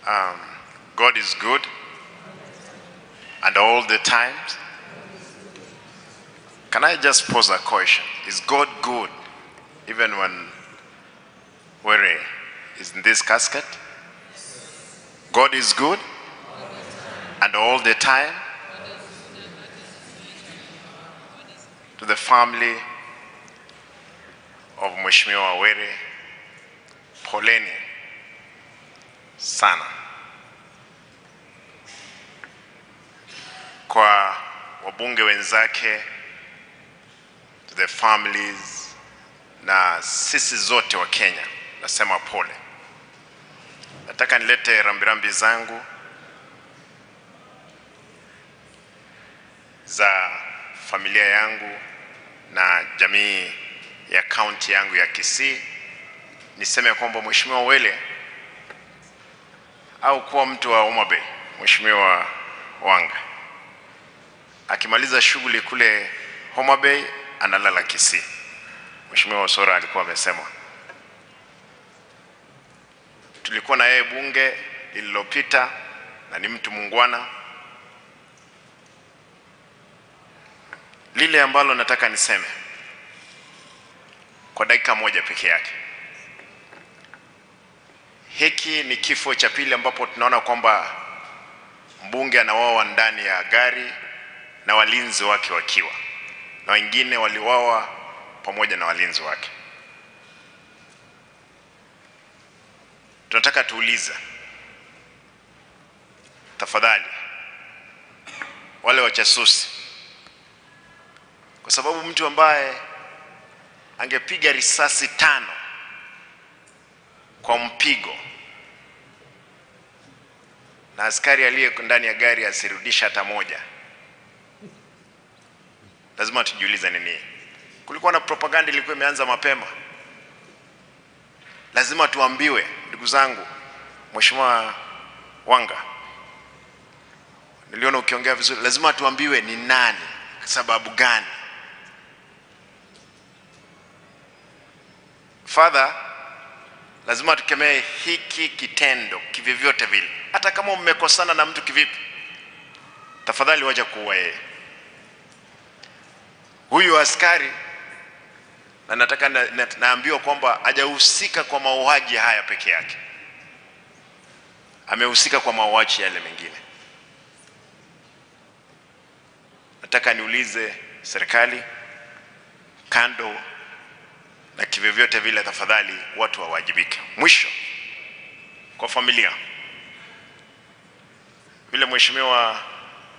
God is good, and all the times. Can I just pose a question? Is God good even when Were is in this casket? God is good, and all the time. To the family of Mheshimiwa Were, poleni sana. Kwa wabunge wenzake, to the families na sisi zote wa Kenya, nasema pole. Nataka nilete rambirambi zangu za familia yangu na jamii ya kaunti yangu ya Kisii. Niseme kwamba Mheshimiwa Were au kuwa mtu wa Homa Bay, Mheshimiwa Wanga akimaliza shughuli kule Homa Bay analala Kisii. Mheshimiwa Osora alikuwa amesema. Tulikuwa na yeye bunge lililopita na ni mtu muungwana. Lile ambalo nataka niseme kwa dakika moja peke yake, hiki ni kifo cha pili ambapo tunaona kwamba mbunge anawawa ndani ya gari na walinzi wake wakiwa, na wengine waliwawa pamoja na walinzi wake. Tunataka tuulize, tafadhali, wale wachasusi, kwa sababu mtu ambaye angepiga risasi 5 kwa mpigo na askari aliye ndani ya gari asirudisha hata moja, lazima tujiulize nini. Kulikuwa na propaganda ilikuwa imeanza mapema. Lazima tuambiwe, ndugu zangu. Mheshimiwa Wanga, niliona ukiongea vizuri. Lazima tuambiwe ni nani, sababu gani. Father, lazima tukemee hiki kitendo kivyovyote vile. Hata kama mmekosana na mtu kivipi, tafadhali waje kuua yeye. Huyu askari, na nataka naambiwa kwamba hajahusika kwa mauaji haya peke yake. Amehusika kwa mauaji yale mengine. Nataka niulize serikali, kando na kivyovyote vile, tafadhali watu wawajibike. Mwisho, kwa familia, vile Mheshimiwa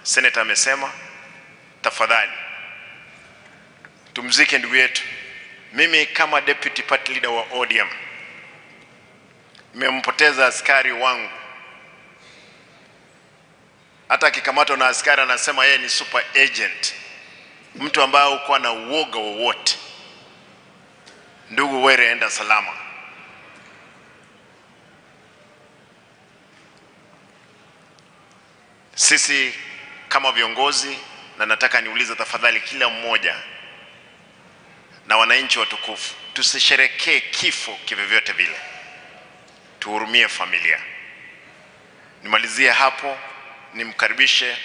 Senator amesema, tafadhali tumzike ndugu yetu. Mimi kama deputy party leader wa ODM nimempoteza askari wangu. Hata akikamatwa na askari anasema yeye ni super agent, mtu ambaye hukuwa na uoga wowote. Ndugu Were, enda salama. Sisi kama viongozi, na nataka niulize tafadhali kila mmoja na wananchi watukufu, tusisherekee kifo kivyovyote vile. Tuhurumie familia. Nimalizie hapo, nimkaribishe